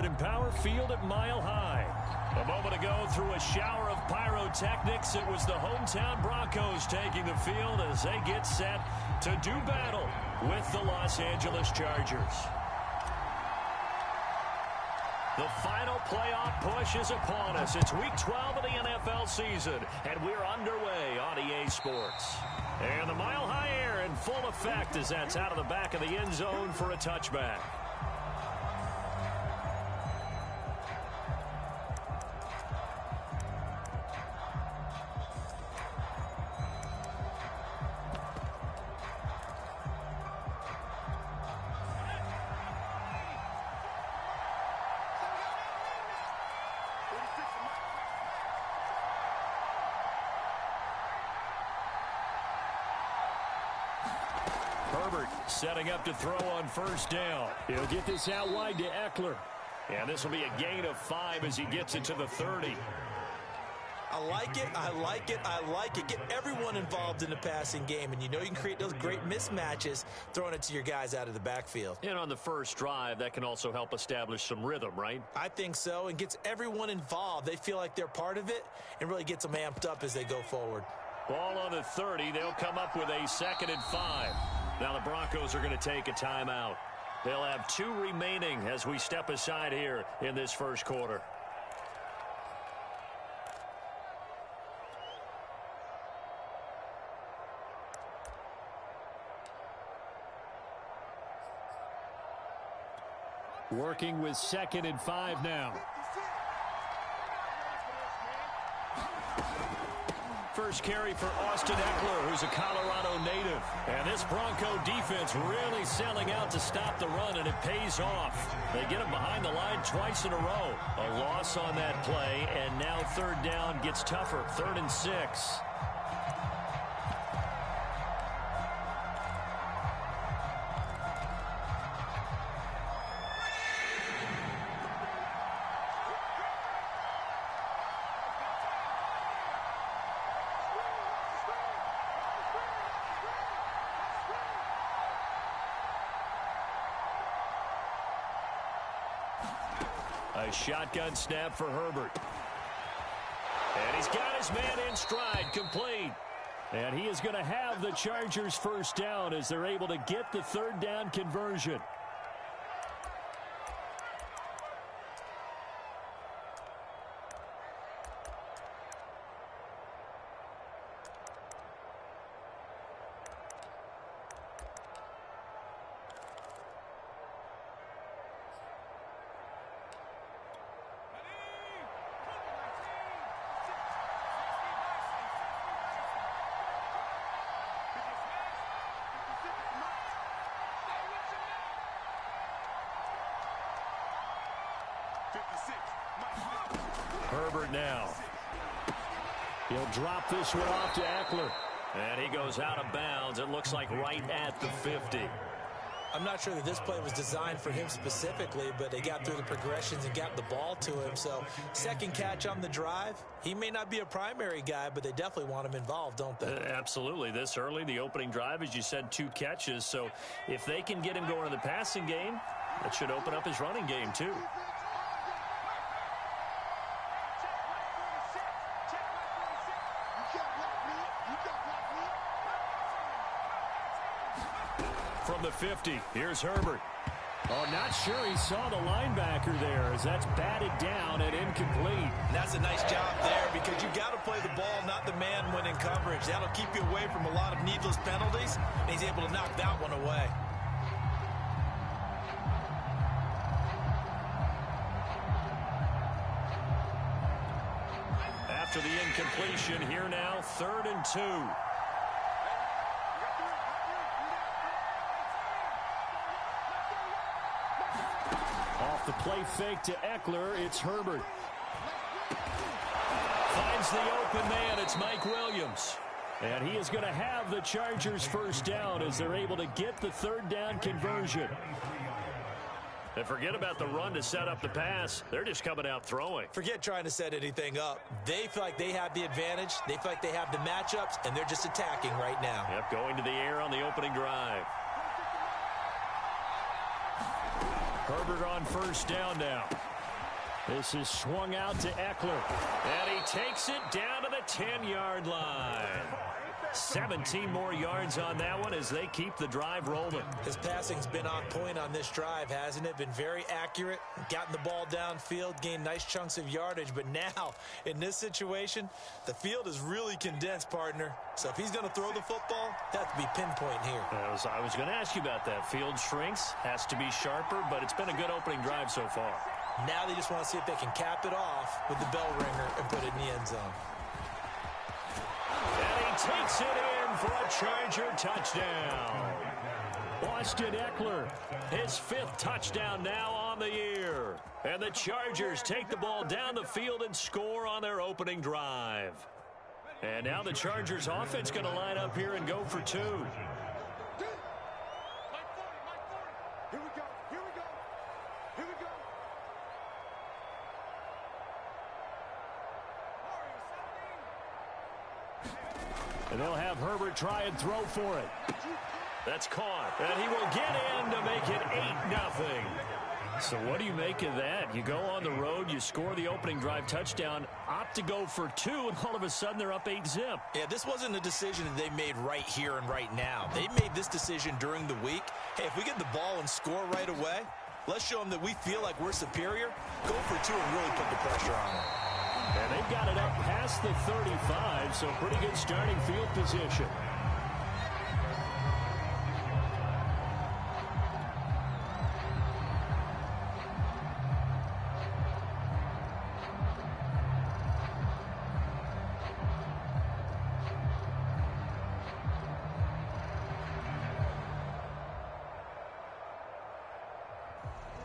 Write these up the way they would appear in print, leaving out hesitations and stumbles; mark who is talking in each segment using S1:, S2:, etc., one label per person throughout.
S1: In Power Field at Mile High. A moment ago, through a shower of pyrotechnics, it was the hometown Broncos taking the field as they get set to do battle with the Los Angeles Chargers. The final playoff push is upon us. It's Week 12 of the NFL season, and we're underway on EA Sports. And the Mile High air in full effect as that's out of the back of the end zone for a touchback. Herbert setting up to throw on first down. He'll get this out wide to Eckler. And this will be a gain of 5 as he gets it to the 30.
S2: I like it. I like it. I like it. Get everyone involved in the passing game. And you know you can create those great mismatches throwing it to your guys out of the backfield.
S1: And on the first drive, that can also help establish some rhythm, right?
S2: I think so. And gets everyone involved. They feel like they're part of it and really gets them amped up as they go forward.
S1: Ball on the 30. They'll come up with a 2nd and 5. Now the Broncos are going to take a timeout. They'll have 2 remaining as we step aside here in this first quarter. Working with 2nd and 5 now. First carry for Austin Eckler, who's a Colorado native. And this Bronco defense really selling out to stop the run, and it pays off. They get him behind the line twice in a row. A loss on that play, and now 3rd down gets tougher. 3rd and 6. A shotgun snap for Herbert. And he's got his man in stride, complete. And he is going to have the Chargers first down as they're able to get the 3rd down conversion. Herbert now. He'll drop this one off to Eckler. And he goes out of bounds. It looks like right at the 50.
S2: I'm not sure that this play was designed for him specifically, but they got through the progressions and got the ball to him. So 2nd catch on the drive. He may not be a primary guy, but they definitely want him involved, don't they?
S1: Absolutely. This early, the opening drive, as you said, 2 catches. So if they can get him going in the passing game, that should open up his running game too. From the 50, here's Herbert. Oh, not sure he saw the linebacker there as that's batted down and incomplete.
S2: And that's a nice job there because you got to play the ball, not the man when in coverage. That'll keep you away from a lot of needless penalties, and he's able to knock that one away.
S1: After the incompletion, here now, 3rd and 2. The play fake to Eckler. It's Herbert. Finds the open man. It's Mike Williams. And he is going to have the Chargers first down as they're able to get the 3rd down conversion. And forget about the run to set up the pass. They're just coming out throwing.
S2: Forget trying to set anything up. They feel like they have the advantage. They feel like they have the matchups, and they're just attacking right now.
S1: Yep, going to the air on the opening drive. Herbert on first down now. This is swung out to Eckler. And he takes it down to the 10-yard line. 17 more yards on that one as they keep the drive rolling.
S2: His passing's been on point on this drive, hasn't it? Been very accurate, gotten the ball downfield, gained nice chunks of yardage. But now, in this situation, the field is really condensed, partner. So if he's going to throw the football, that has to be pinpoint here.
S1: I was going to ask you about that. Field shrinks, has to be sharper, but it's been a good opening drive so far.
S2: Now they just want to see if they can cap it off with the bell ringer and put it in the end zone.
S1: And he takes it in for a Charger touchdown. Austin Eckler, his 5th touchdown now on the year. And the Chargers take the ball down the field and score on their opening drive. And now the Chargers offense going to line up here and go for 2. And they'll have Herbert try and throw for it. That's caught. And he will get in to make it 8-0. So what do you make of that? You go on the road, you score the opening drive touchdown, opt to go for 2, and all of a sudden they're up 8-zip.
S2: Yeah, this wasn't a decision that they made right here and right now. They made this decision during the week. Hey, if we get the ball and score right away, let's show them that we feel like we're superior. Go for 2 and really put the pressure on them.
S1: And they've got it up past the 35, so pretty good starting field position.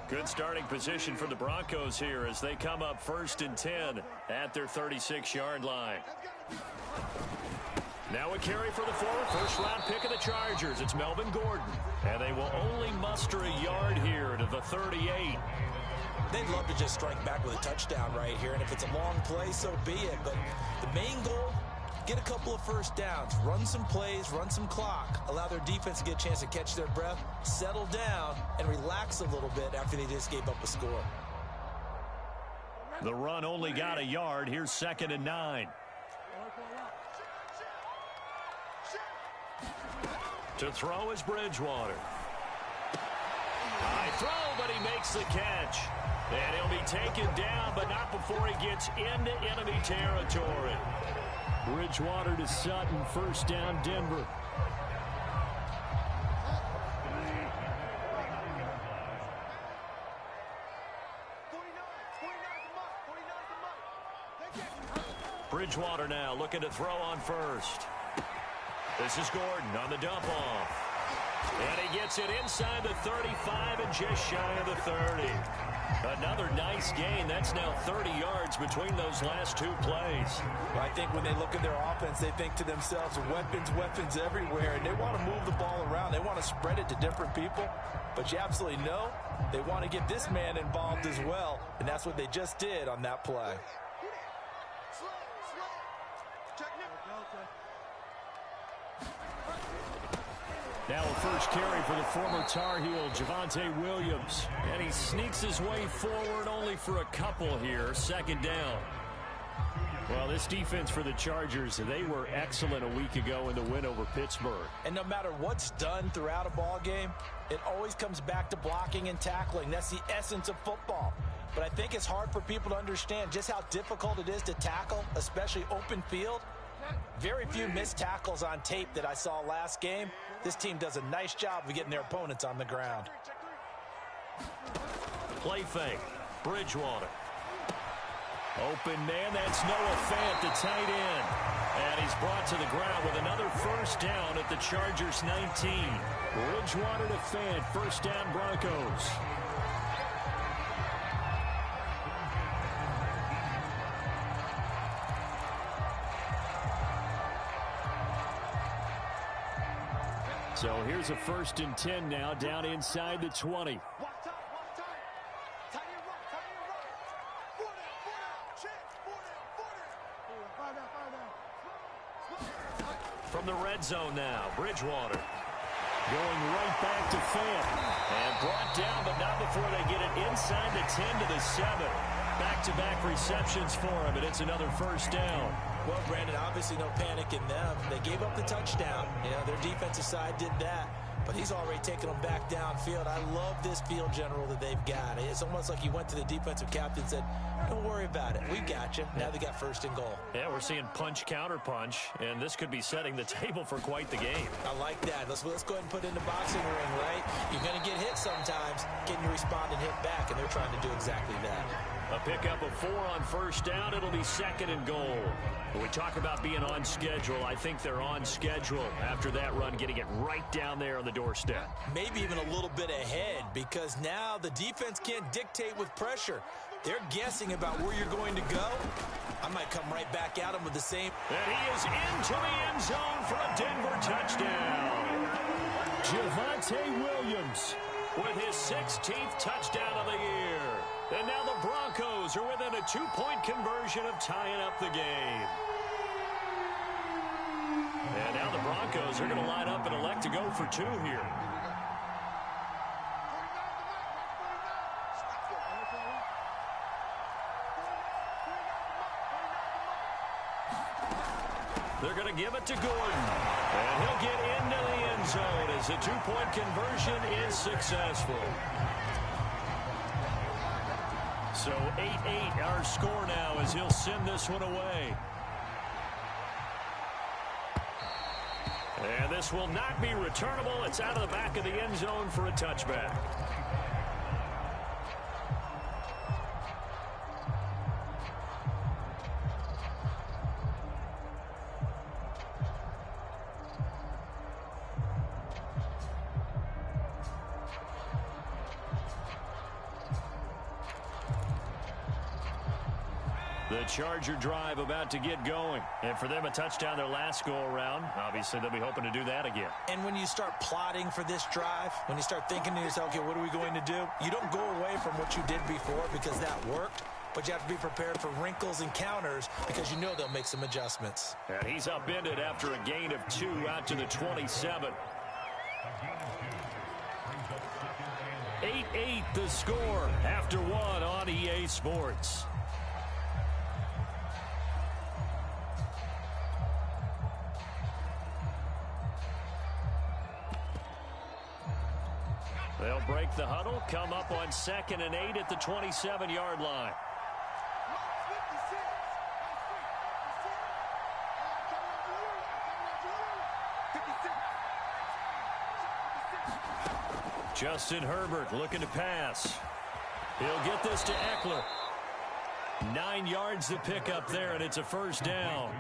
S1: Good starting position for the Broncos here as they come up 1st and 10 at their 36-yard line. Now a carry for the former first-round pick of the Chargers. It's Melvin Gordon. And they will only muster a yard here to the 38.
S2: They'd love to just strike back with a touchdown right here. And if it's a long play, so be it. But the main goal, get a couple of first downs, run some plays, run some clock, allow their defense to get a chance to catch their breath, settle down, and relax a little bit after they just gave up a score.
S1: The run only got a yard. Here's 2nd and 9. To throw is Bridgewater. High throw, but he makes the catch. And he'll be taken down, but not before he gets into enemy territory. Bridgewater to Sutton, 1st down, Denver. Bridgewater now looking to throw on 1st. This is Gordon on the dump off. And he gets it inside the 35 and just shy of the 30. Another nice gain. That's now 30 yards between those last 2 plays.
S2: I think when they look at their offense, they think to themselves, weapons everywhere, and they want to move the ball around. They want to spread it to different people. But you absolutely know they want to get this man involved as well, and that's what they just did on that play.
S1: Now a first carry for the former Tar Heel, Javonte Williams. And he sneaks his way forward only for a couple here. 2nd down. Well, this defense for the Chargers, they were excellent a week ago in the win over Pittsburgh.
S2: And no matter what's done throughout a ball game, it always comes back to blocking and tackling. That's the essence of football. But I think it's hard for people to understand just how difficult it is to tackle, especially open field. Very few missed tackles on tape that I saw last game. This team does a nice job of getting their opponents on the ground.
S1: Play fake. Bridgewater. Open man, that's Noah Fant, the tight end. And he's brought to the ground with another 1st down at the Chargers 19. Bridgewater to Fant, 1st down Broncos. So here's a 1st and 10 now, down inside the 20. From the red zone now, Bridgewater. Going right back to Fant. And brought down, but not before they get it inside the 10 to the 7. Back-to-back receptions for him, and it's another first down.
S2: Well, Brandon, obviously no panic in them. They gave up the touchdown. You know, their defensive side did that. But he's already taken them back downfield. I love this field general that they've got. It's almost like he went to the defensive captain and said, don't worry about it. We got you. Now they got first and goal.
S1: Yeah, we're seeing punch, counter punch, and this could be setting the table for quite the game.
S2: I like that. Let's go ahead and put it in the boxing ring, right? You're going to get hit sometimes. Can you respond and hit back? And they're trying to do exactly that.
S1: A pickup of 4 on first down. It'll be second and goal. When we talk about being on schedule, I think they're on schedule after that run, getting it right down there on the doorstep.
S2: Maybe even a little bit ahead, because now the defense can't dictate with pressure. They're guessing about where you're going to go. I might come right back at him with the same.
S1: And he is into the end zone for a Denver touchdown. Javonte Williams with his 16th touchdown of the year. And now the Broncos are within a 2-point conversion of tying up the game. And now the Broncos are going to line up and elect to go for 2 here. They're going to give it to Gordon. And he'll get into the end zone as the 2-point conversion is successful. So 8-8 our score now as he'll send this one away. And this will not be returnable. It's out of the back of the end zone for a touchback. The Charger drive about to get going. And for them, a touchdown their last go-around. Obviously, they'll be hoping to do that again.
S2: And when you start plotting for this drive, when you start thinking to yourself, okay, what are we going to do? You don't go away from what you did before because that worked. But you have to be prepared for wrinkles and counters because you know they'll make some adjustments.
S1: And he's upended after a gain of 2 out to the 27. 8-8 the score after 1 on EA Sports. They'll break the huddle, come up on 2nd and 8 at the 27-yard line. Justin Herbert looking to pass. He'll get this to Eckler. 9 yards to pick up there, and it's a first down.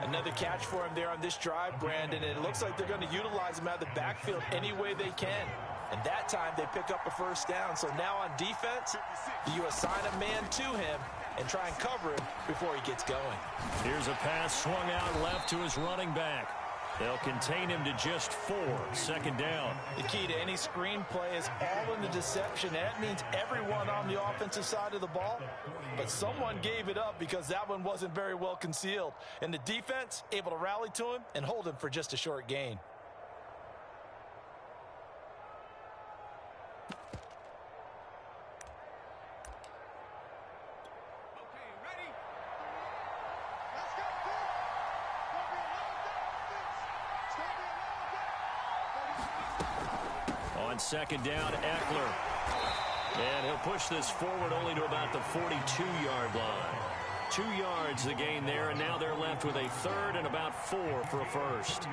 S2: Another catch for him there on this drive, Brandon, and it looks like they're going to utilize him out of the backfield any way they can. And that time they pick up a first down. So now on defense, you assign a man to him and try and cover him before he gets going.
S1: Here's a pass swung out left to his running back. They'll contain him to just 4. Second down.
S2: The key to any screenplay is all in the deception. That means everyone on the offensive side of the ball. But someone gave it up because that one wasn't very well concealed. And the defense able to rally to him and hold him for just a short gain.
S1: On second down, Eckler. And he'll push this forward only to about the 42-yard line. 2 yards the gain there, and now they're left with a 3rd and about 4 for a first.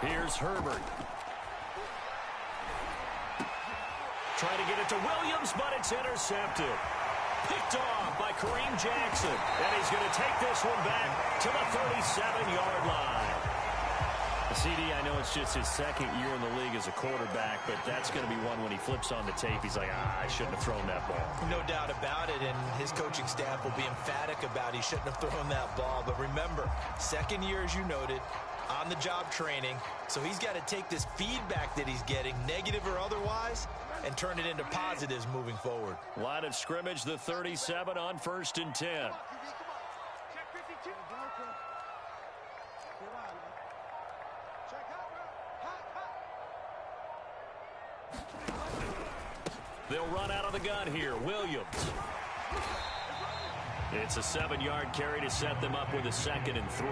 S1: Here's Herbert. Trying to get it to Williams, but it's intercepted. Picked off by Kareem Jackson. And he's going to take this one back to the 37-yard line. CD, I know it's just his second year in the league as a quarterback, but that's going to be one when he flips on the tape, he's like, I shouldn't have thrown that ball.
S2: No doubt about it, and his coaching staff will be emphatic about he shouldn't have thrown that ball. But remember, second year, as you noted, on-the-job training, so he's got to take this feedback that he's getting, negative or otherwise, and turn it into positives moving forward.
S1: Line of scrimmage, the 37 on 1st and 10. They'll run out of the gun here. Williams. It's a 7-yard carry to set them up with a 2nd and 3.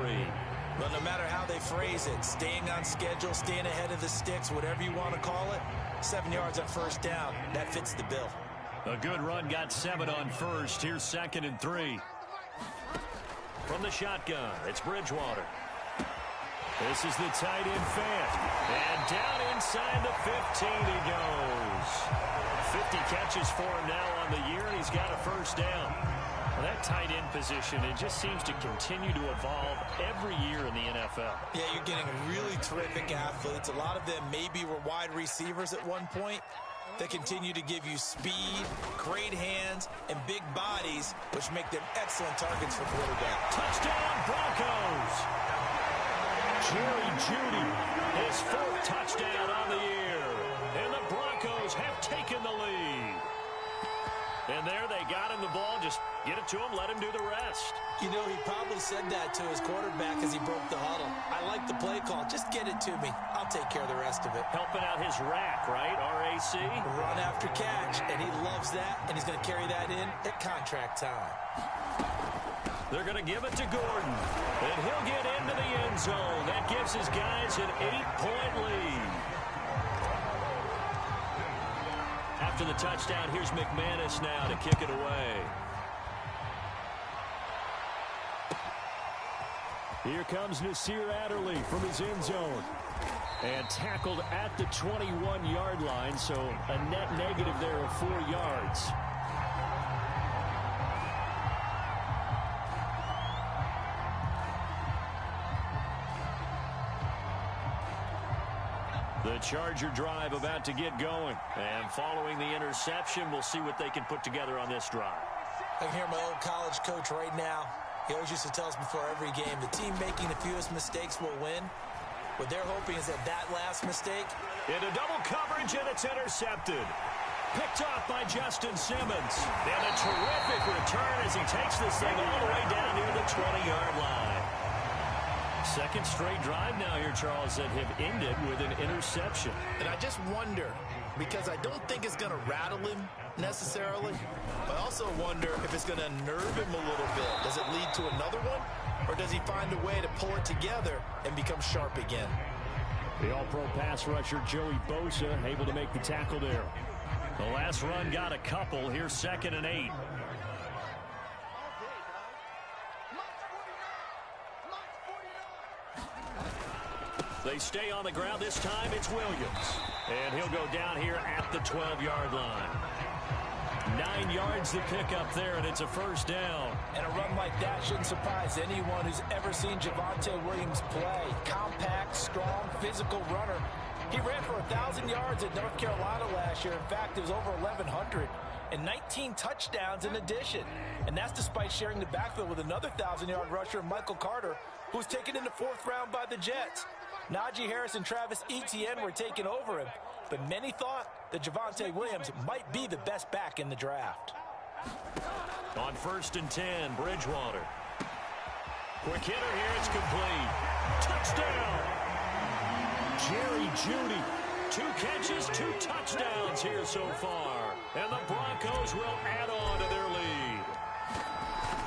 S2: Well, no matter how they phrase it, staying on schedule, staying ahead of the sticks, whatever you want to call it, 7 yards on 1st down, that fits the bill.
S1: A good run got 7 on 1st. Here's 2nd and 3. From the shotgun, it's Bridgewater. This is the tight end Fant. And down inside the 15 he goes. 50 catches for him now on the year, and he's got a 1st down. Well, that tight end position, it just seems to continue to evolve every year in the NFL.
S2: Yeah, you're getting really terrific athletes. A lot of them maybe were wide receivers at one point. They continue to give you speed, great hands, and big bodies, which make them excellent targets for quarterback.
S1: Touchdown, Broncos! Jerry Jeudy, his 4th touchdown on the year. And the Broncos have taken the lead. And there they got him the ball. Just get it to him, let him do the rest.
S2: You know, he probably said that to his quarterback as he broke the huddle. I like the play call. Just get it to me. I'll take care of the rest of it.
S1: Helping out his rack, right? R-A-C?
S2: Run after catch. And he loves that, and he's going to carry that in at contract time.
S1: They're going to give it to Gordon. And he'll get into the end zone. That gives his guys an 8-point lead. After the touchdown, here's McManus now to kick it away. Here comes Nasir Adderley from his end zone. And tackled at the 21-yard line, so a net negative there of 4 yards. The Charger drive about to get going. And following the interception, we'll see what they can put together on this drive.
S2: I can hear my old college coach right now. He always used to tell us before every game, the team making the fewest mistakes will win. What they're hoping is that last mistake.
S1: Into double coverage, and it's intercepted. Picked off by Justin Simmons. And a terrific return as he takes this thing all the way down near the 20-yard line. Second straight drive now here, Charles, that have ended with an interception.
S2: And I just wonder, because I don't think it's going to rattle him necessarily, but I also wonder if it's going to nerve him a little bit. Does it lead to another one, or does he find a way to pull it together and become sharp again?
S1: The all-pro pass rusher Joey Bosa able to make the tackle there. The last run got a couple. Here's 2nd and 8. They stay on the ground. This time it's Williams. And he'll go down here at the 12-yard line. 9 yards to pick up there, and it's a 1st down.
S2: And a run like that shouldn't surprise anyone who's ever seen Javonte Williams play. Compact, strong, physical runner. He ran for 1,000 yards at North Carolina last year. In fact, it was over 1,100. And 19 touchdowns in addition. And that's despite sharing the backfield with another 1,000-yard rusher, Michael Carter, who was taken in the 4th round by the Jets. Najee Harris and Travis Etienne were taking over him, but many thought that Javonte Williams might be the best back in the draft.
S1: On 1st and 10, Bridgewater. Quick hitter here, it's complete. Touchdown! Jerry Jeudy. 2 catches, 2 touchdowns here so far. And the Broncos will add on to their lead.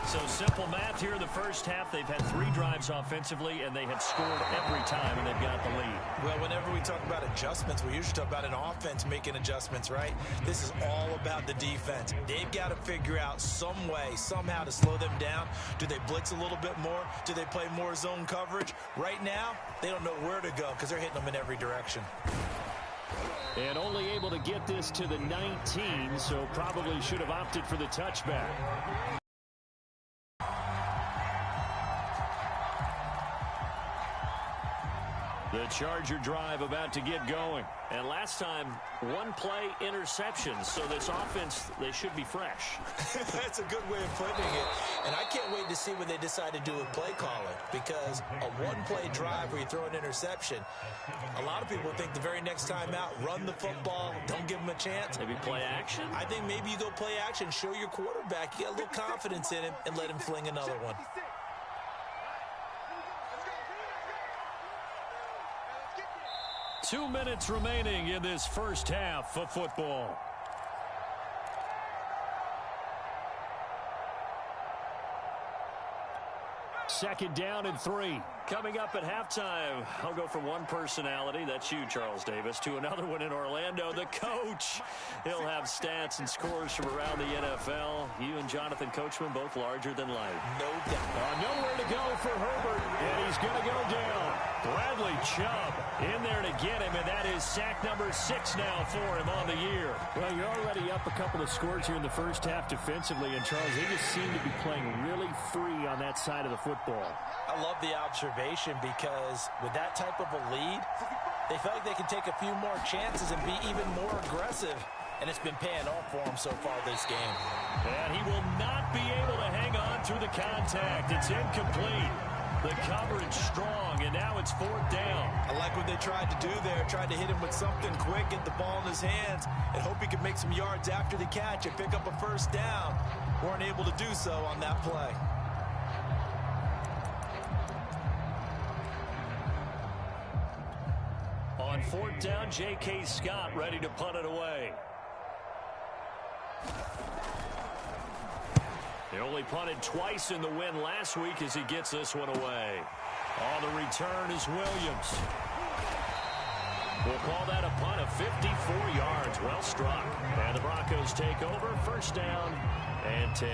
S1: So simple math here in the first half. They've had 3 drives offensively, and they have scored every time, and they've got the lead.
S2: Well, whenever we talk about adjustments, we usually talk about an offense making adjustments, right? This is all about the defense. They've got to figure out some way, somehow to slow them down. Do they blitz a little bit more? Do they play more zone coverage? Right now, they don't know where to go because they're hitting them in every direction.
S1: And only able to get this to the 19, so probably should have opted for the touchback. The Charger drive about to get going. And last time, one play interception. So this offense, they should be fresh.
S2: That's a good way of putting it. And I can't wait to see what they decide to do with play calling. Because a one-play drive where you throw an interception, a lot of people think the very next time out, run the football, don't give them a chance.
S1: Maybe play action?
S2: I think maybe you go play action, show your quarterback, you got a little confidence in him, and let him fling another one.
S1: 2 minutes remaining in this first half of football. Second down and 3. Coming up at halftime, I'll go from one personality, that's you, Charles Davis, to another one in Orlando, the coach. He'll have stats and scores from around the NFL. You and Jonathan Coachman, both larger than life.
S2: No doubt.
S1: Nowhere to go for Herbert, and he's going to go down. Bradley Chubb in there to get him, and that is sack number 6 now for him on the year. Well, you're already up a couple of scores here in the first half defensively, and Charles, they just seem to be playing really free on that side of the football.
S2: I love the observation because with that type of a lead, they feel like they can take a few more chances and be even more aggressive. And it's been paying off for him so far this game.
S1: And he will not be able to hang on through the contact. It's incomplete. The coverage strong, and now it's 4th down.
S2: I like what they tried to do there. Tried to hit him with something quick, get the ball in his hands, and hope he could make some yards after the catch and pick up a first down. Weren't able to do so on that play.
S1: On 4th down, J.K. Scott ready to punt it away. He only punted twice in the win last week as he gets this one away. On the return is Williams. We'll call that a punt of 54 yards. Well struck. And the Broncos take over. First down and 10.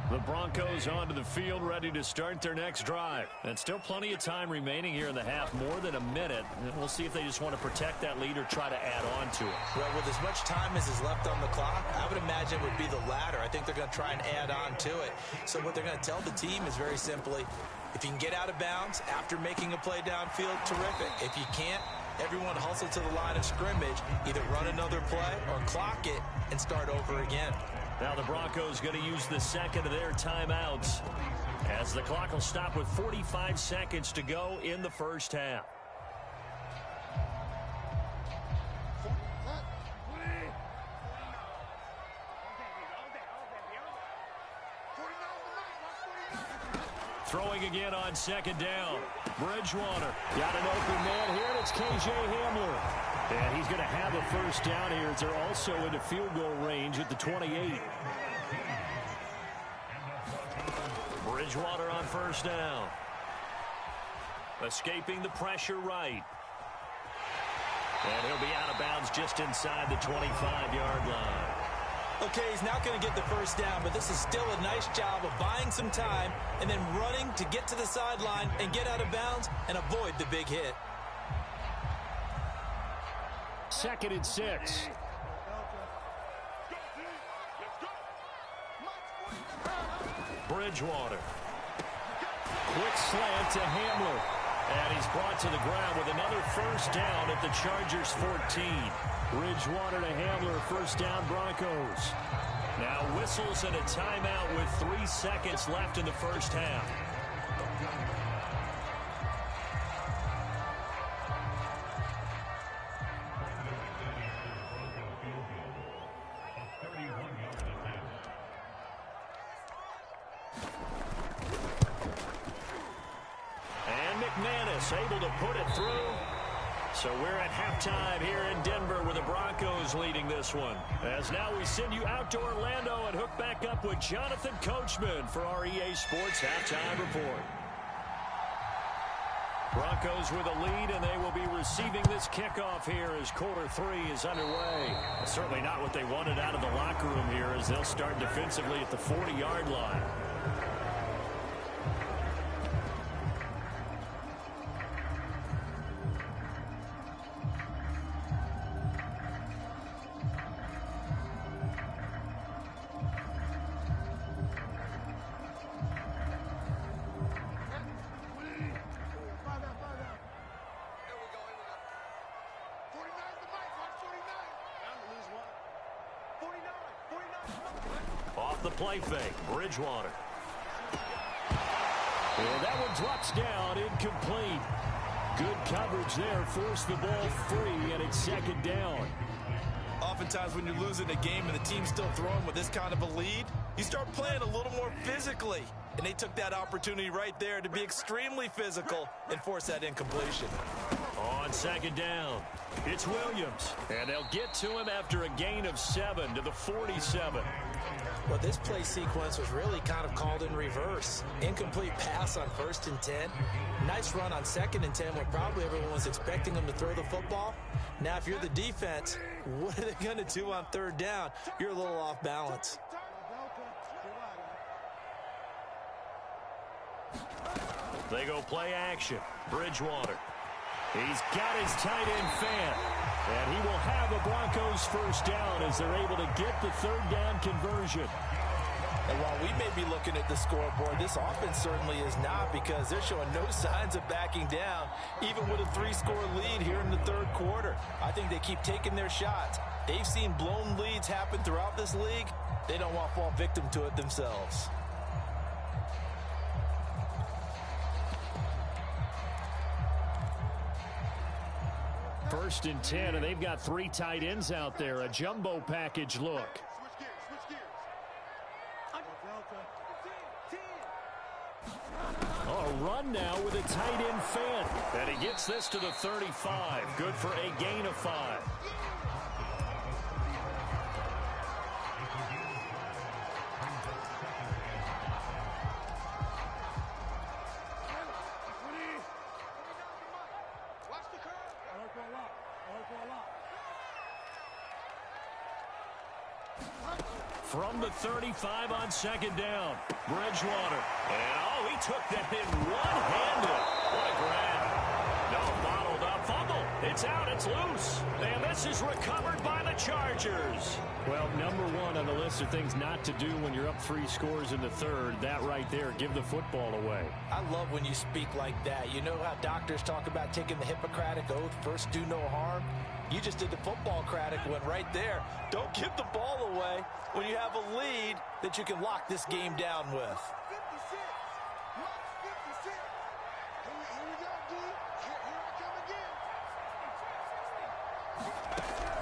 S1: The Broncos onto the field, ready to start their next drive. And still plenty of time remaining here in the half, more than a minute. We'll see if they just want to protect that lead or try to add on to it.
S2: Well, with as much time as is left on the clock, I would imagine it would be the latter. I think they're going to try and add on to it. So what they're going to tell the team is very simply, if you can get out of bounds after making a play downfield, terrific. If you can't, everyone hustle to the line of scrimmage, either run another play or clock it and start over again.
S1: Now the Broncos going to use the second of their timeouts as the clock will stop with 45 seconds to go in the first half. Throwing again on second down. Bridgewater got an open man here, and it's K.J. Hamler. And he's going to have a first down here as they're also into field goal range at the 28. Bridgewater on first down. Escaping the pressure right. And he'll be out of bounds just inside the 25-yard line.
S2: Okay, he's not going to get the first down, but this is still a nice job of buying some time and then running to get to the sideline and get out of bounds and avoid the big hit.
S1: 2nd and 6. Bridgewater. Quick slant to Hamler. And he's brought to the ground with another first down at the Chargers 14. Bridgewater to Hamler, first down Broncos. Now whistles and a timeout with 3 seconds left in the first half. Able to put it through. So we're at halftime here in Denver with the Broncos leading this one. As now we send you out to Orlando and hook back up with Jonathan Coachman for our EA Sports Halftime Report. Broncos with a lead, and they will be receiving this kickoff here as quarter 3 is underway. Certainly not what they wanted out of the locker room here as they'll start defensively at the 40-yard line. off the play fake. Bridgewater. And that one drops down, incomplete. Good coverage there, forced the ball free, and it's second down.
S2: Oftentimes when you're losing a game and the team's still throwing with this kind of a lead, you start playing a little more physically. And they took that opportunity right there to be extremely physical and force that incompletion.
S1: On second down, it's Williams. And they'll get to him after a gain of 7 to the 47.
S2: Well, this play sequence was really kind of called in reverse. Incomplete pass on 1st and 10. Nice run on 2nd and 10 when probably everyone was expecting them to throw the football. Now, if you're the defense, what are they going to do on 3rd down? You're a little off balance.
S1: They go play action. Bridgewater. He's got his tight end fan. And he will have the Broncos first down as they're able to get the 3rd down conversion.
S2: And while we may be looking at the scoreboard, this offense certainly is not, because they're showing no signs of backing down, even with a 3-score lead here in the 3rd quarter. I think they keep taking their shots. They've seen blown leads happen throughout this league. They don't want to fall victim to it themselves.
S1: First and 10, and they've got 3 tight ends out there. A jumbo package look. A run now with a tight end fan. And he gets this to the 35. Good for a gain of 5. From the 35 on 2nd down, Bridgewater. And, oh, he took that in one-handed. What a grab. No, bottled up fumble. It's out. It's loose. And this is recovered by the Chargers. Well, number 1 on the list of things not to do when you're up 3 scores in the 3rd. That right there, give the football away.
S2: I love when you speak like that. You know how doctors talk about taking the Hippocratic Oath, first do no harm? You just did the football-cratic one right there. Don't give the ball away when you have a lead that you can lock this game down with.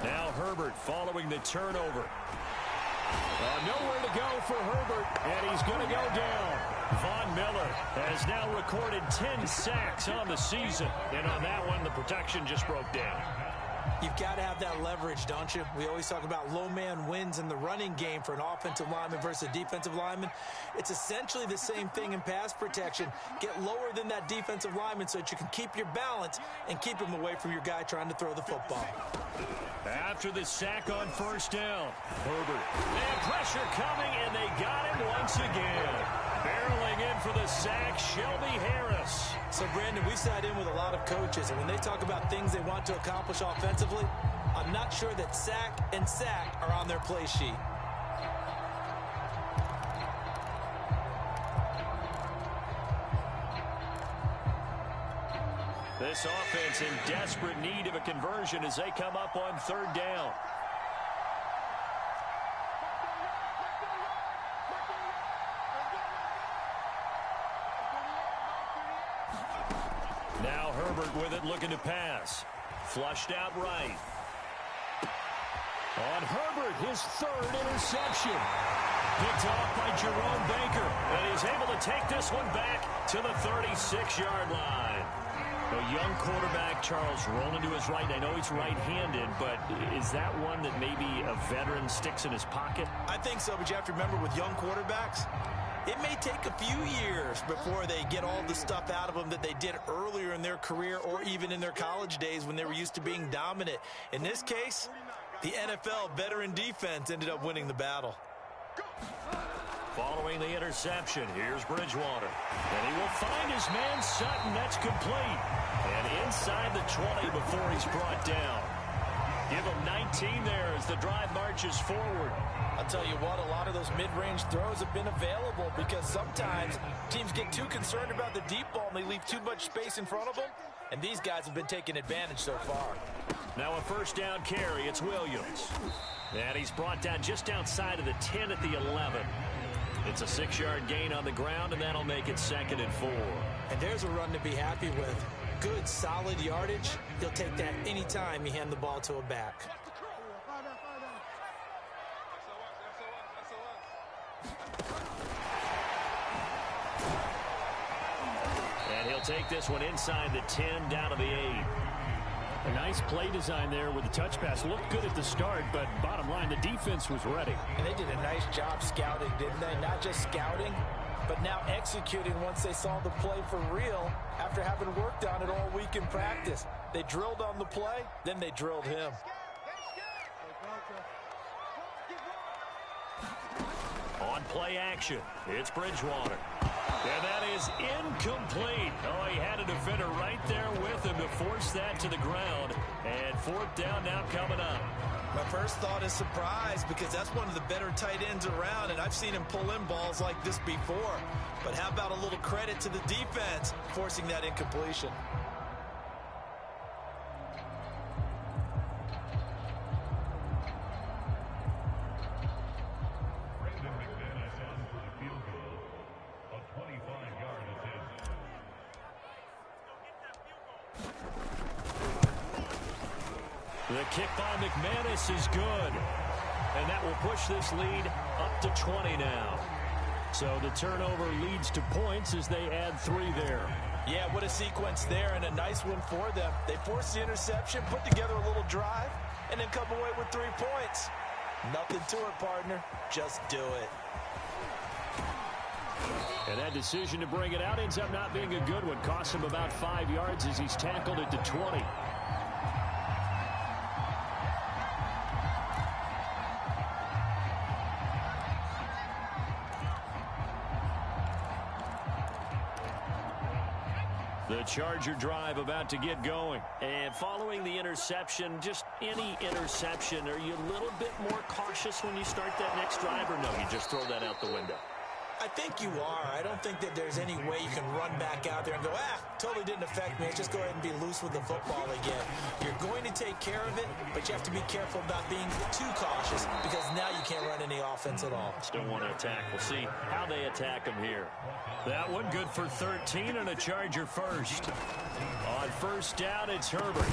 S1: Now Herbert following the turnover. Nowhere to go for Herbert, and he's going to go down. Von Miller has now recorded 10 sacks on the season, and on that one, the protection just broke down.
S2: You've got to have that leverage, don't you? We always talk about low man wins in the running game for an offensive lineman versus a defensive lineman. It's essentially the same thing in pass protection. Get lower than that defensive lineman so that you can keep your balance and keep him away from your guy trying to throw the football.
S1: After the sack on 1st down, Herbert. And pressure coming, and they got him once again. Barreling in for the sack, Shelby Harris.
S2: So, Brandon, we sat in with a lot of coaches, and when they talk about things they want to accomplish offensively, I'm not sure that sack and sack are on their play sheet.
S1: This offense in desperate need of a conversion as they come up on 3rd down. Now Herbert with it, looking to pass. Flushed out right. On Herbert, his 3rd interception. Picked off by Jerome Baker. And he's able to take this one back to the 36-yard line. A young quarterback, Charles, rolling to his right. I know he's right-handed, but is that one that maybe a veteran sticks in his pocket?
S2: I think so, but you have to remember with young quarterbacks, it may take a few years before they get all the stuff out of them that they did earlier in their career or even in their college days when they were used to being dominant. In this case, the NFL veteran defense ended up winning the battle.
S1: Following the interception, here's Bridgewater. And he will find his man Sutton. That's complete. And inside the 20 before he's brought down. Give him 19 there as the drive marches forward.
S2: I'll tell you what, a lot of those mid-range throws have been available because sometimes teams get too concerned about the deep ball and they leave too much space in front of them. And these guys have been taking advantage so far.
S1: Now a 1st down carry. It's Williams. And he's brought down just outside of the 10 at the 11. It's a 6-yard gain on the ground, and that'll make it 2nd and 4.
S2: And there's a run to be happy with. Good, solid yardage. He'll take that anytime you hand the ball to a back.
S1: And he'll take this one inside the 10, down to the 8.
S3: A nice play design there with the touch pass. Looked good at the start, but bottom line, the defense was ready.
S2: And they did a nice job scouting, didn't they? Not just scouting, but now executing once they saw the play for real after having worked on it all week in practice. They drilled on the play, then they drilled him.
S1: On play action, it's Bridgewater. And that is incomplete. Oh, he had a defender right there with him to force that to the ground. And 4th down now coming up.
S2: My first thought is surprise, because that's one of the better tight ends around, and I've seen him pull in balls like this before. But how about a little credit to the defense forcing that incompletion?
S1: The kick by McManus is good. And that will push this lead up to 20 now. So the turnover leads to points as they add 3 there.
S2: Yeah, what a sequence there, and a nice one for them. They forced the interception, put together a little drive, and then come away with 3 points. Nothing to it, partner. Just do it.
S1: And that decision to bring it out ends up not being a good one. Costs him about 5 yards as he's tackled at the 20. The Charger drive about to get going. And following the interception, just any interception, are you a little bit more cautious when you start that next drive, or no, you just throw that out the window?
S2: I think you are. I don't think that there's any way you can run back out there and go, totally didn't affect me. Let's just go ahead and be loose with the football again. You're going to take care of it, but you have to be careful about being too cautious, because now you can't run any offense at all.
S1: Still want to attack. We'll see how they attack him here. That one good for 13 and a Charger first. On 1st down, it's Herbert.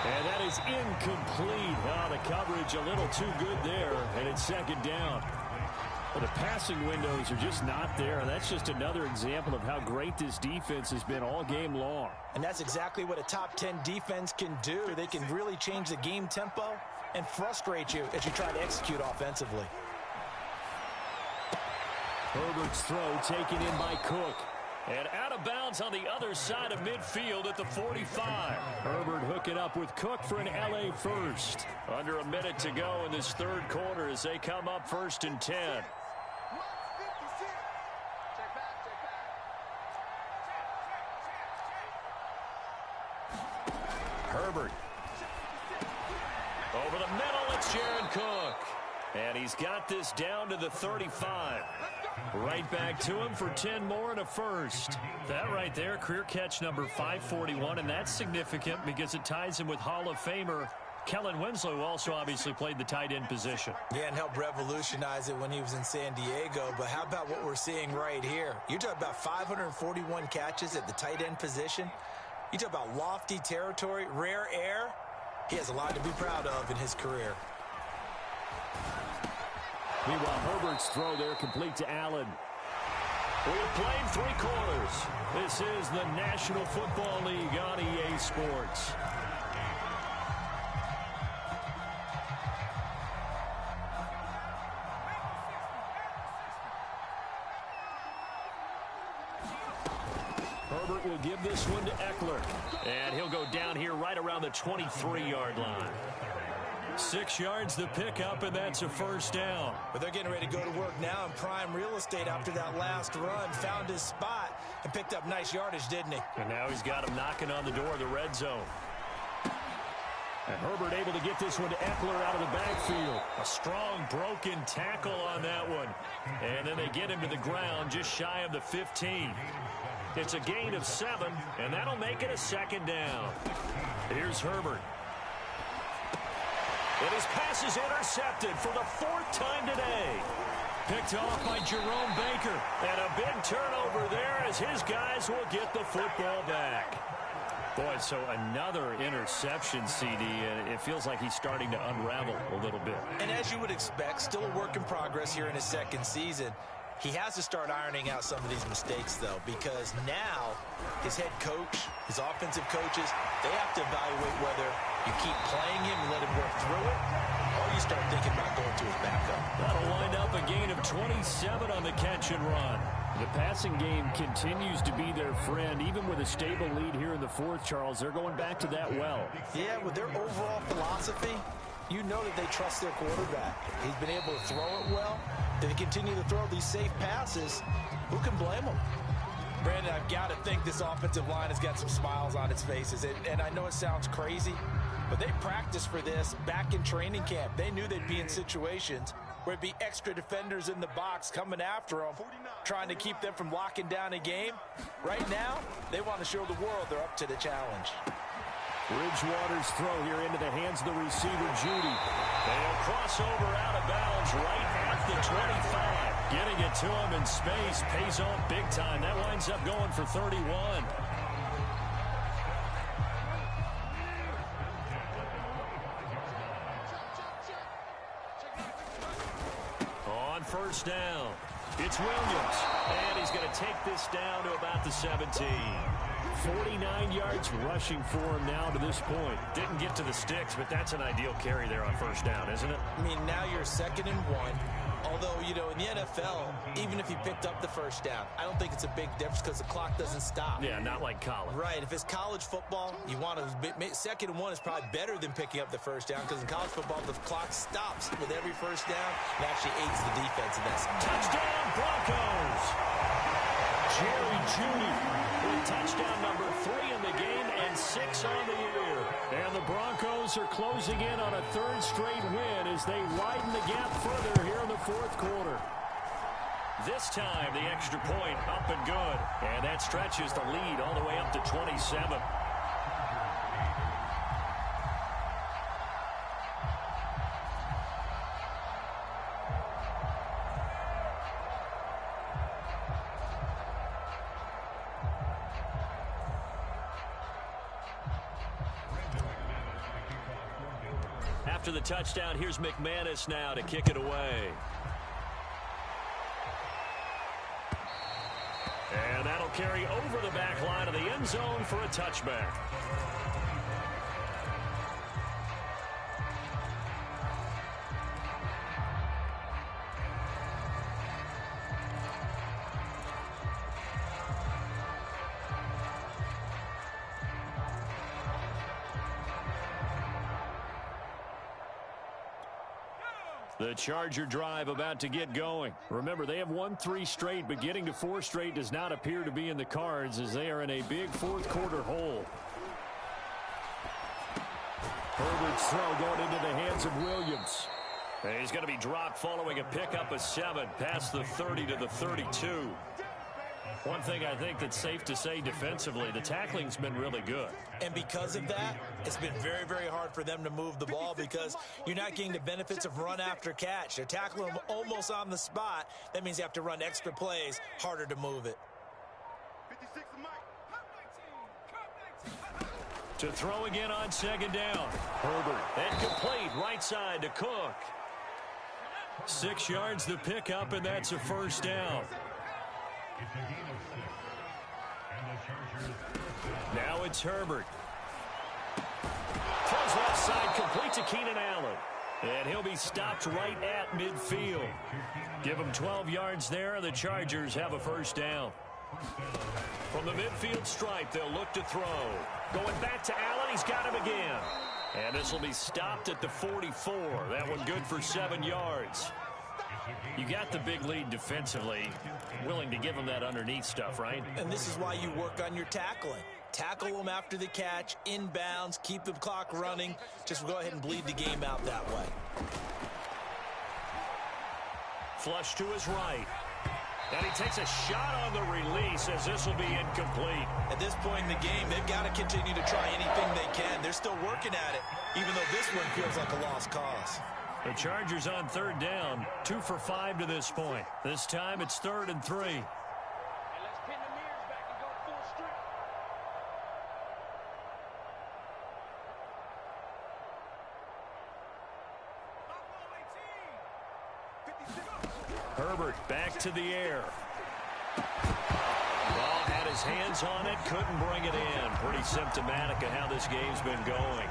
S1: And that is incomplete. Well, the coverage a little too good there, and it's 2nd down. Well, the passing windows are just not there. That's just another example of how great this defense has been all game long.
S2: And that's exactly what a top 10 defense can do. They can really change the game tempo and frustrate you as you try to execute offensively.
S1: Herbert's throw taken in by Cook. And out of bounds on the other side of midfield at the 45. Herbert hooking up with Cook for an LA first. Under a minute to go in this 3rd quarter as they come up 1st and 10. Herbert. Over the middle, it's Jared Cook. And he's got this down to the 35. Right back to him for 10 more and a first. That right there, career catch number 541, and that's significant because it ties him with Hall of Famer Kellen Winslow, who also obviously played the tight end position.
S2: Yeah, and helped revolutionize it when he was in San Diego. But how about what we're seeing right here? You're talking about 541 catches at the tight end position. You talk about lofty territory, rare air. He has a lot to be proud of in his career.
S1: Meanwhile, Herbert's throw there complete to Allen. We have played 3 quarters. This is the National Football League on EA Sports. Herbert will give this one to Eckler. And he'll go down here right around the 23-yard line. 6 yards the pickup, and that's a 1st down.
S2: But they're getting ready to go to work now in prime real estate after that last run. Found his spot and picked up nice yardage, didn't he?
S1: And now he's got him knocking on the door of the red zone. And Herbert able to get this one to Eckler out of the backfield. A strong broken tackle on that one. And then they get him to the ground just shy of the 15. It's a gain of 7, and that'll make it a 2nd down. Here's Herbert. And his pass is intercepted for the 4th time today. Picked off by Jerome Baker. And a big turnover there as his guys will get the football back. Boy, so another interception, CD, and it feels like he's starting to unravel a little bit.
S2: And as you would expect, still a work in progress here in his 2nd season. He has to start ironing out some of these mistakes, though, because now his head coach, his offensive coaches, they have to evaluate whether you keep playing him and let him work through it, or you start thinking about going to his backup.
S1: That'll wind up a gain of 27 on the catch and run.
S3: The passing game continues to be their friend. Even with a stable lead here in the 4th, Charles, they're going back to that well.
S2: Yeah, with their overall philosophy, you know that they trust their quarterback. He's been able to throw it well. They continue to throw these safe passes. Who can blame them? Brandon, I've got to think this offensive line has got some smiles on its faces. And I know it sounds crazy, but they practiced for this back in training camp. They knew they'd be in situations where it'd be extra defenders in the box coming after them, trying to keep them from locking down a game. Right now, they want to show the world they're up to the challenge.
S1: Bridgewater's throw here into the hands of the receiver, Judy. They'll cross over out of bounds right at the 25. Getting it to him in space pays off big time. That winds up going for 31. On 1st down, it's Williams. And he's going to take this down to about the 17. 49 yards rushing for him now to this point. Didn't get to the sticks, but that's an ideal carry there on 1st down, isn't it?
S2: I mean, now you're 2nd and 1. Although, you know, in the NFL, even if he picked up the 1st down, I don't think it's a big difference because the clock doesn't stop.
S1: Yeah, not like college.
S2: Right. If it's college football, you want to 2nd and 1 is probably better than picking up the 1st down because in college football, the clock stops with every 1st down and actually aids the defense in that.
S1: Touchdown, Broncos! Jerry Jeudy with touchdown number 3 in the game and 6 on the year. And the Broncos are closing in on a 3rd straight win as they widen the gap further here in the 4th quarter. This time, the extra point up and good. And that stretches the lead all the way up to 27. After the touchdown, here's McManus now to kick it away. And that'll carry over the back line of the end zone for a touchback. The Charger drive about to get going. Remember, they have won 3 straight, but getting to 4 straight does not appear to be in the cards as they are in a big 4th quarter hole. Herbert's throw going into the hands of Williams. And he's going to be dropped following a pickup of 7 past the 30 to the 32. One thing I think that's safe to say defensively, the tackling's been really good.
S2: And because of that, it's been very, very hard for them to move the ball because you're not getting the benefits of run after catch. They're tackling them almost on the spot. That means you have to run extra plays, harder to move it.
S1: To throw again on 2nd down. Herbert. And complete right side to Cook. 6 yards the pickup, and that's a 1st down. Now it's Herbert. Throws left side, complete to Keenan Allen. And he'll be stopped right at midfield. Give him 12 yards there, and the Chargers have a 1st down. From the midfield stripe, they'll look to throw. Going back to Allen, he's got him again. And this will be stopped at the 44. That one good for 7 yards. You got the big lead defensively, willing to give them that underneath stuff, right?
S2: And this is why you work on your tackling. Tackle them after the catch, inbounds, keep the clock running. Just go ahead and bleed the game out that way.
S1: Flush to his right. And he takes a shot on the release as this will be incomplete.
S2: At this point in the game, they've got to continue to try anything they can. They're still working at it, even though this one feels like a lost cause.
S1: The Chargers on third down, 2 for 5 to this point. This time it's 3rd and 3. Herbert back to the air. Ball had his hands on it, couldn't bring it in. Pretty symptomatic of how this game's been going.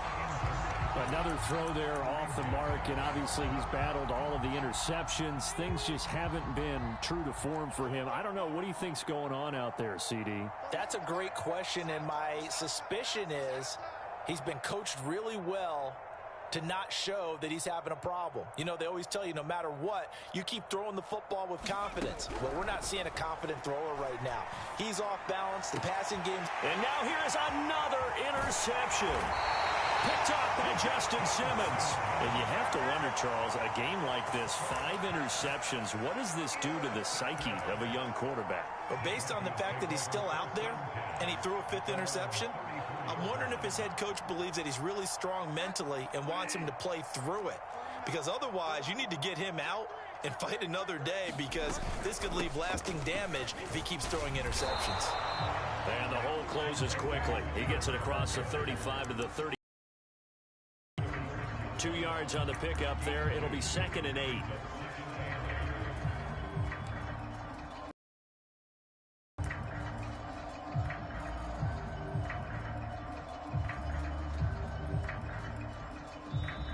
S3: Another throw there off the mark, and obviously he's battled all of the interceptions. Things just haven't been true to form for him. I don't know. What do you think's going on out there, CD?
S2: That's a great question, and my suspicion is he's been coached really well to not show that he's having a problem. You know, they always tell you no matter what, you keep throwing the football with confidence. Well, we're not seeing a confident thrower right now. He's off balance. The passing game.
S1: And now here is another interception. Picked off by Justin Simmons. And you have to wonder, Charles, a game like this, 5 interceptions, what does this do to the psyche of a young quarterback?
S2: But based on the fact that he's still out there and he threw a 5th interception, I'm wondering if his head coach believes that he's really strong mentally and wants him to play through it. Because otherwise, you need to get him out and fight another day, because this could leave lasting damage if he keeps throwing interceptions.
S1: And the hole closes quickly. He gets it across the 35 to the 30. 2 yards on the pickup there. It'll be 2nd and 8.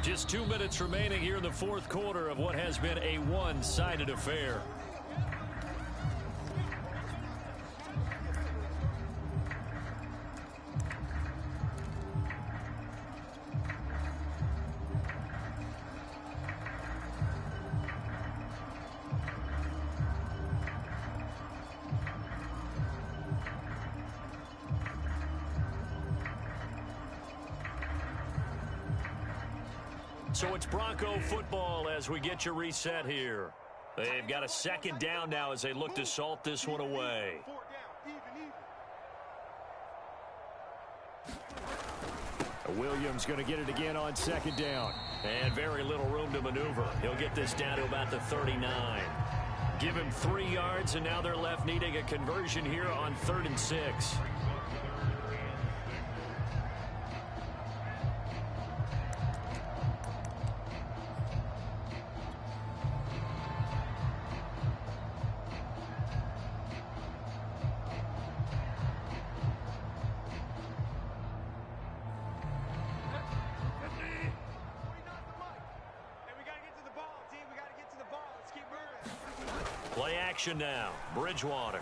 S1: Just 2 minutes remaining here in the 4th quarter of what has been a one-sided affair. So it's Bronco football as we get you reset here. They've got a 2nd down now as they look to salt this one away.
S3: Williams going to get it again on 2nd down.
S1: And very little room to maneuver. He'll get this down to about the 39. Give him 3 yards, and now they're left needing a conversion here on 3rd and 6. Play action now. Bridgewater.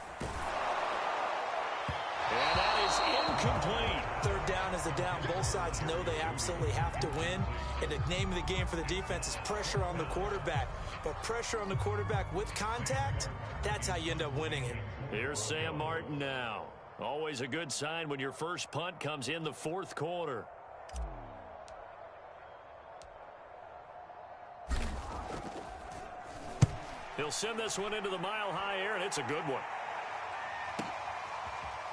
S1: And that is incomplete.
S2: 3rd down is the down. Both sides know they absolutely have to win. And the name of the game for the defense is pressure on the quarterback. But pressure on the quarterback with contact, that's how you end up winning it.
S1: Here's Sam Martin now. Always a good sign when your first punt comes in the 4th quarter. He'll send this one into the mile-high air, and it's a good one.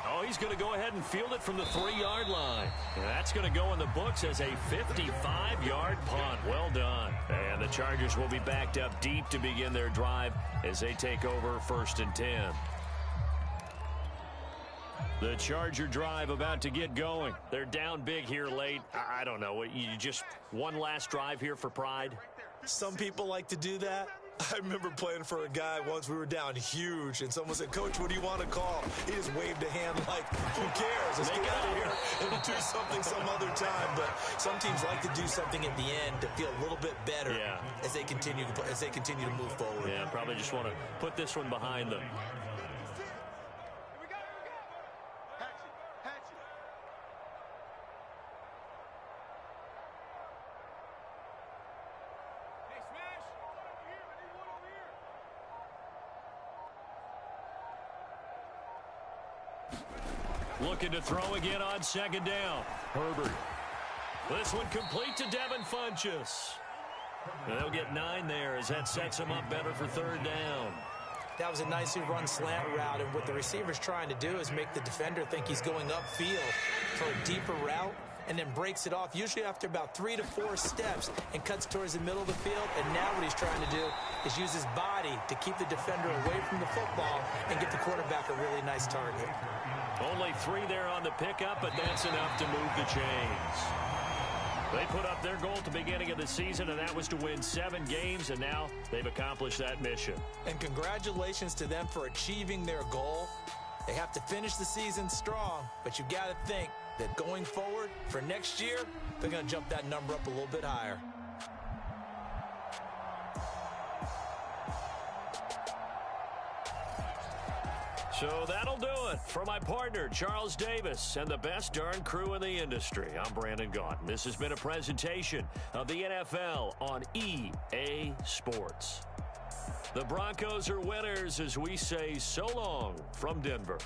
S1: Oh, he's going to go ahead and field it from the 3-yard line. And that's going to go in the books as a 55-yard punt. Well done. And the Chargers will be backed up deep to begin their drive as they take over 1st and 10. The Charger drive about to get going. They're down big here late. I don't know. You just one last drive here for pride?
S2: Some people like to do that. I remember playing for a guy once. We were down huge, and someone said, "Coach, what do you want to call?" He just waved a hand like, "Who cares? Let's get out of here and do something some other time." But some teams like to do something at the end to feel a little bit better as they continue to move forward.
S1: Yeah, probably just want to put this one behind them. Looking to throw again on 2nd down. Herbert. This one complete to Devin Funchess. They'll get 9 there as that sets him up better for 3rd down.
S2: That was a nicely run slant route, and what the receiver's trying to do is make the defender think he's going upfield for a deeper route, and then breaks it off, usually after about 3 to 4 steps, and cuts towards the middle of the field. And now what he's trying to do is use his body to keep the defender away from the football and get the quarterback a really nice target.
S1: Only 3 there on the pickup, but that's enough to move the chains. They put up their goal at the beginning of the season, and that was to win 7 games, and now they've accomplished that mission.
S2: And congratulations to them for achieving their goal. They have to finish the season strong, but you got to think that going forward for next year, they're going to jump that number up a little bit higher.
S1: So that'll do it for my partner, Charles Davis, and the best darn crew in the industry. I'm Brandon Gaudin. This has been a presentation of the NFL on EA Sports. The Broncos are winners as we say so long from Denver.